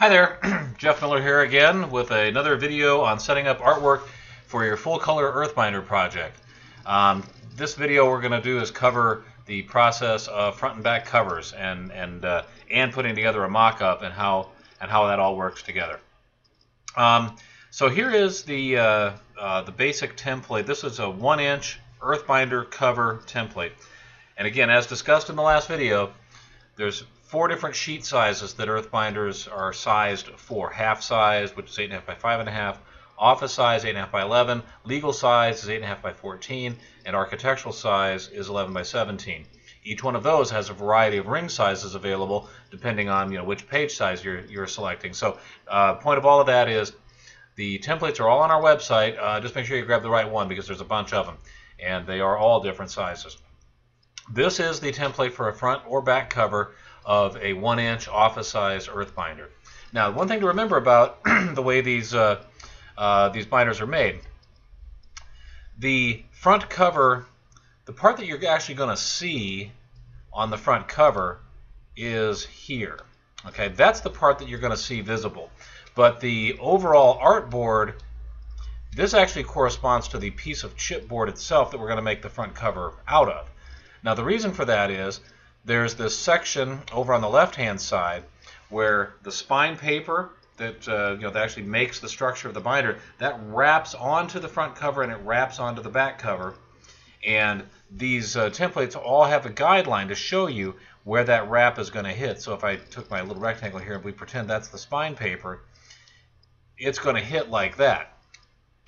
Hi there, Jeff Miller here again with another video on setting up artwork for your full color EarthBinder project. This video we're going to do is cover the process of front and back covers and putting together a mock-up and how that all works together. So here is the basic template. This is a 1-inch EarthBinder cover template, and again, as discussed in the last video, there's 4 different sheet sizes that EarthBinders are sized for. Half size, which is 8.5 by 5.5, office size 8.5 by 11, legal size is 8.5 by 14, and architectural size is 11 by 17. Each one of those has a variety of ring sizes available depending on which page size you're selecting. So point of all of that is the templates are all on our website. Just make sure you grab the right one because there's a bunch of them, and they are all different sizes. This is the template for a front or back cover of a 1-inch office-size EarthBinder. Now, one thing to remember about the way these binders are made, the front cover, the part that you're actually going to see on the front cover is here. Okay, that's the part that you're going to see visible. But the overall artboard, this actually corresponds to the piece of chipboard itself that we're going to make the front cover out of. Now, the reason for that is there's this section over on the left-hand side where the spine paper that that actually makes the structure of the binder, that wraps onto the front cover and it wraps onto the back cover. And these templates all have a guideline to show you where that wrap is going to hit. So if I took my little rectangle here and we pretend that's the spine paper, it's going to hit like that.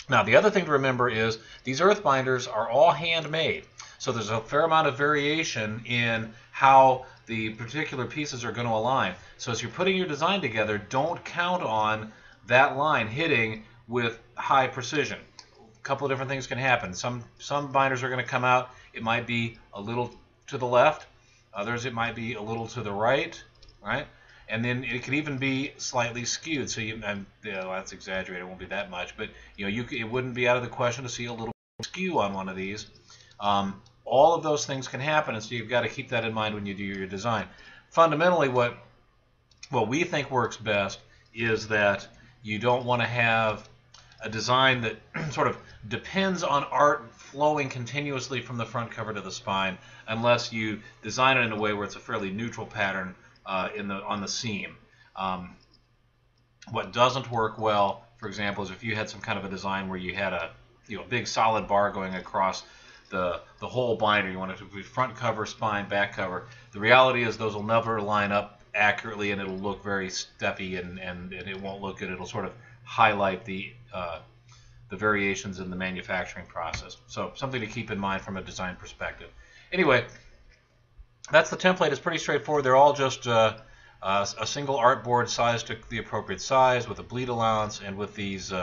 Now, the other thing to remember is these EarthBinders are all handmade. So there's a fair amount of variation in how the particular pieces are going to align. So as you're putting your design together, don't count on that line hitting with high precision. A couple of different things can happen. Some binders are going to come out, it might be a little to the left. Others it might be a little to the right, right? And then it could even be slightly skewed. So that's exaggerated, it won't be that much, but it wouldn't be out of the question to see a little skew on one of these. All of those things can happen, and so you've got to keep that in mind when you do your design. Fundamentally, what we think works best is that you don't want to have a design that sort of depends on art flowing continuously from the front cover to the spine, unless you design it in a way where it's a fairly neutral pattern on the seam. What doesn't work well, for example, is if you had some kind of a design where you had a big solid bar going across the whole binder. You want it to be front cover, spine, back cover. The reality is those will never line up accurately, and it'll look very steppy, and it won't look good. It'll sort of highlight the variations in the manufacturing process. So something to keep in mind from a design perspective. Anyway, that's the template. It's pretty straightforward. They're all just a single artboard sized to the appropriate size with a bleed allowance and with these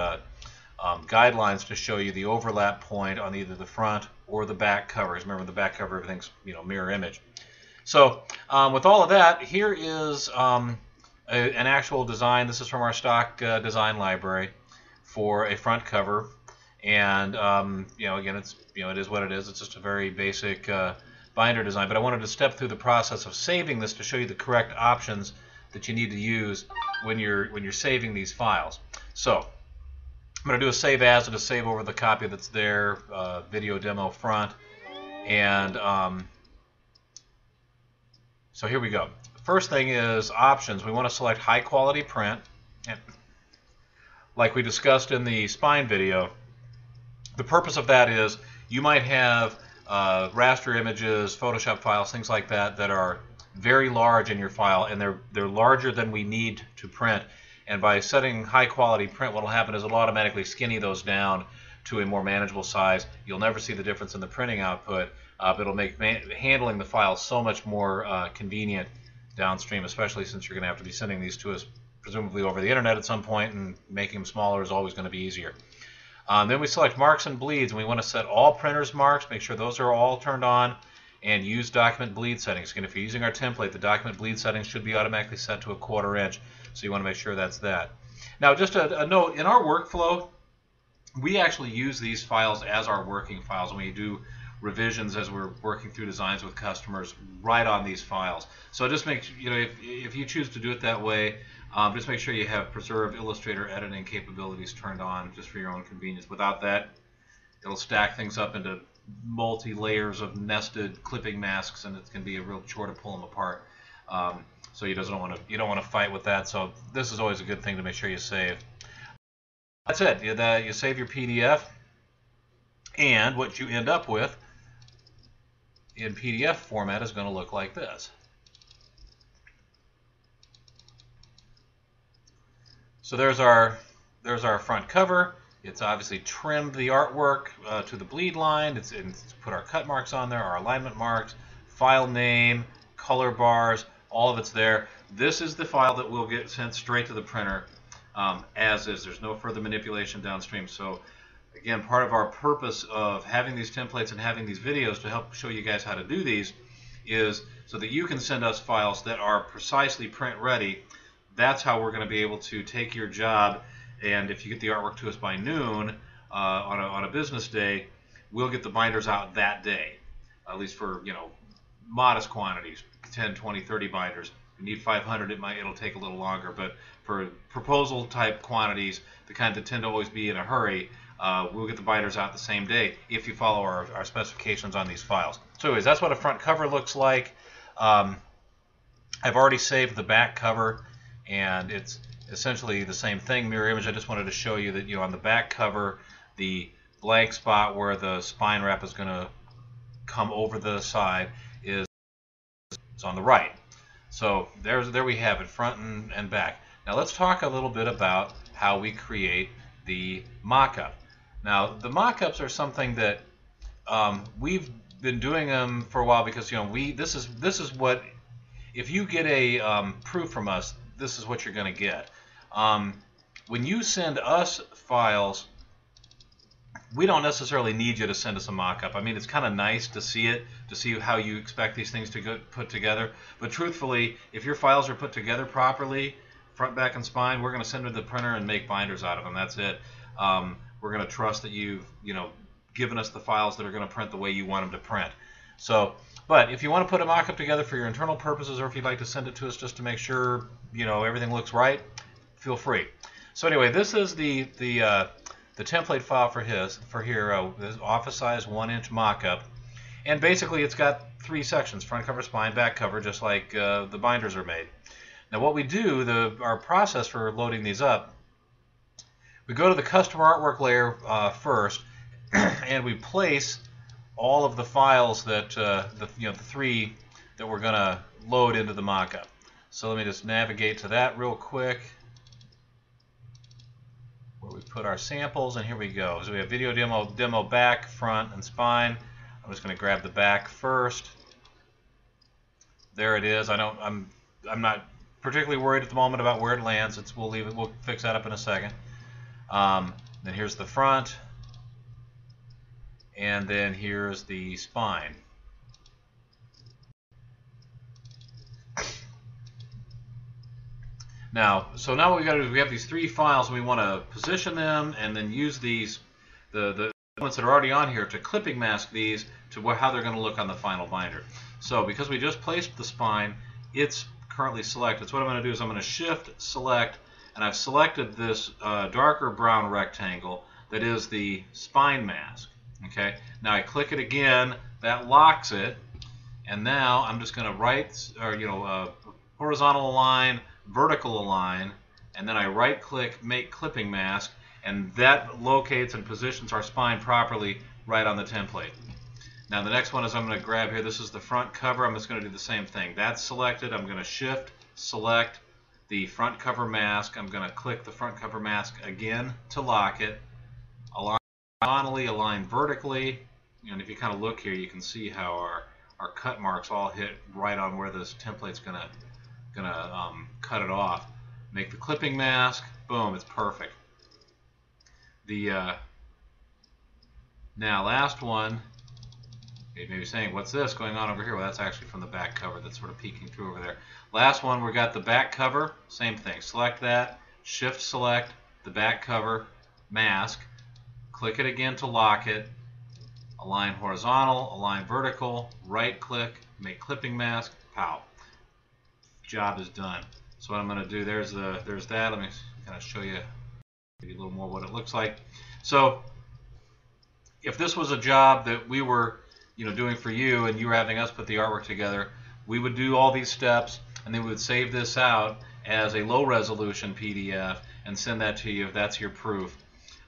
guidelines to show you the overlap point on either the front or the back covers. Remember, the back cover, everything's mirror image. So with all of that, here is an actual design. This is from our stock design library for a front cover, and again, it is what it is. It's just a very basic binder design. But I wanted to step through the process of saving this to show you the correct options that you need to use when you're saving these files. So I'm going to do a save as and a save over the copy that's there, video demo front, and so here we go. First thing is options. We want to select high quality print, and like we discussed in the spine video, the purpose of that is you might have raster images, Photoshop files, things like that that are very large in your file, and they're larger than we need to print. And by setting high quality print, what will happen is it'll automatically skinny those down to a more manageable size. You'll never see the difference in the printing output, but it'll make handling the file so much more convenient downstream, especially since you're going to have to be sending these to us presumably over the internet at some point, and making them smaller is always going to be easier. Then we select marks and bleeds, and we want to set all printers marks, make sure those are all turned on, and use document bleed settings. Again, if you're using our template, the document bleed settings should be automatically set to a 1/4 inch. So you want to make sure that's that. Now, just a note, in our workflow, we actually use these files as our working files when we do revisions as we're working through designs with customers right on these files. So just make, if you choose to do it that way, just make sure you have preserve Illustrator editing capabilities turned on just for your own convenience. Without that, it'll stack things up into multi-layers of nested clipping masks, and it can be a real chore to pull them apart. So you don't want to fight with that. So this is always a good thing to make sure you save. That's it. You save your PDF, and what you end up with in PDF format is going to look like this. So there's our front cover. It's obviously trimmed the artwork to the bleed line. It's put our cut marks on there, our alignment marks, file name, color bars, all of it's there. This is the file that will get sent straight to the printer as is. There's no further manipulation downstream. So again, part of our purpose of having these templates and having these videos to help show you guys how to do these is so that you can send us files that are precisely print ready. That's how we're going to be able to take your job, and if you get the artwork to us by noon on a business day, we'll get the binders out that day, at least for modest quantities, 10, 20, 30 binders. If you need 500, it'll take a little longer, but for proposal type quantities, the kind that tend to always be in a hurry, we'll get the binders out the same day if you follow our specifications on these files. So anyways, that's what a front cover looks like. I've already saved the back cover, and it's essentially the same thing, mirror image. I just wanted to show you that on the back cover, the blank spot where the spine wrap is going to come over the side is on the right. So there we have it, front and back. Now let's talk a little bit about how we create the mock-up. Now the mock-ups are something that we've been doing them for a while because this is what, if you get a proof from us, this is what you're going to get. When you send us files, we don't necessarily need you to send us a mock-up. I mean, it's kind of nice to see it, to see how you expect these things to get put together. But truthfully, if your files are put together properly, front, back, and spine, we're going to send them to the printer and make binders out of them. That's it. We're going to trust that you've given us the files that are going to print the way you want them to print. So, but if you want to put a mock-up together for your internal purposes, or if you'd like to send it to us just to make sure everything looks right, feel free. So anyway, this is the template file for here, this office size 1-inch mock-up, and basically it's got 3 sections: front cover, spine, back cover, just like the binders are made. Now what we do, our process for loading these up, we go to the custom artwork layer first, and we place all of the files that the 3 that we're going to load into the mock-up. So let me just navigate to that real quick, where we put our samples, and here we go. So we have video demo back, front, and spine. I'm just going to grab the back first. There it is. I'm not particularly worried at the moment about where it lands. We'll leave it. We'll fix that up in a second. Then here's the front, and then here's the spine. So now what we got to do is we have these 3 files, and we want to position them and then use these, the elements that are already on here, to clipping mask these to how they're going to look on the final binder. So because we just placed the spine, it's currently selected. So what I'm going to do is I'm going to shift select, and I've selected this darker brown rectangle that is the spine mask. Okay. Now I click it again, that locks it, and now I'm just going to horizontal align, vertical align, and then I right click, make clipping mask, and that locates and positions our spine properly right on the template. Now the next one is I'm going to grab here, this is the front cover. I'm just going to do the same thing. That's selected. I'm going to shift select the front cover mask. I'm going to click the front cover mask again to lock it, align horizontally, align vertically, and if you kind of look here, you can see how our cut marks all hit right on where this template's gonna cut it off. Make the clipping mask, boom, it's perfect. Now last one, you may be saying, what's this going on over here? Well, that's actually from the back cover that's sort of peeking through over there. Last one, we got the back cover, same thing. Select that, shift select the back cover mask, click it again to lock it, align horizontal, align vertical, right click, make clipping mask, pow. Job is done. So what I'm going to do, there's that. Let me kind of show you maybe a little more what it looks like. So if this was a job that we were doing for you and you were having us put the artwork together, we would do all these steps and then we would save this out as a low resolution PDF and send that to you if that's your proof.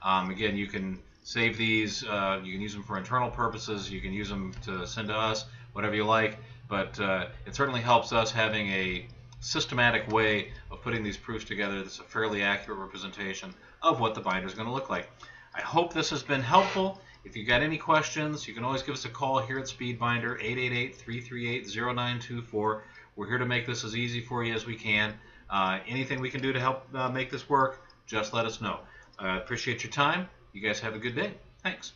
Again, you can save these, you can use them for internal purposes, you can use them to send to us, whatever you like, but it certainly helps us having a systematic way of putting these proofs together that's a fairly accurate representation of what the binder is going to look like. I hope this has been helpful. If you've got any questions, you can always give us a call here at SpeedBinder, 888-338-0924. We're here to make this as easy for you as we can. Anything we can do to help make this work, just let us know. Appreciate your time. You guys have a good day. Thanks.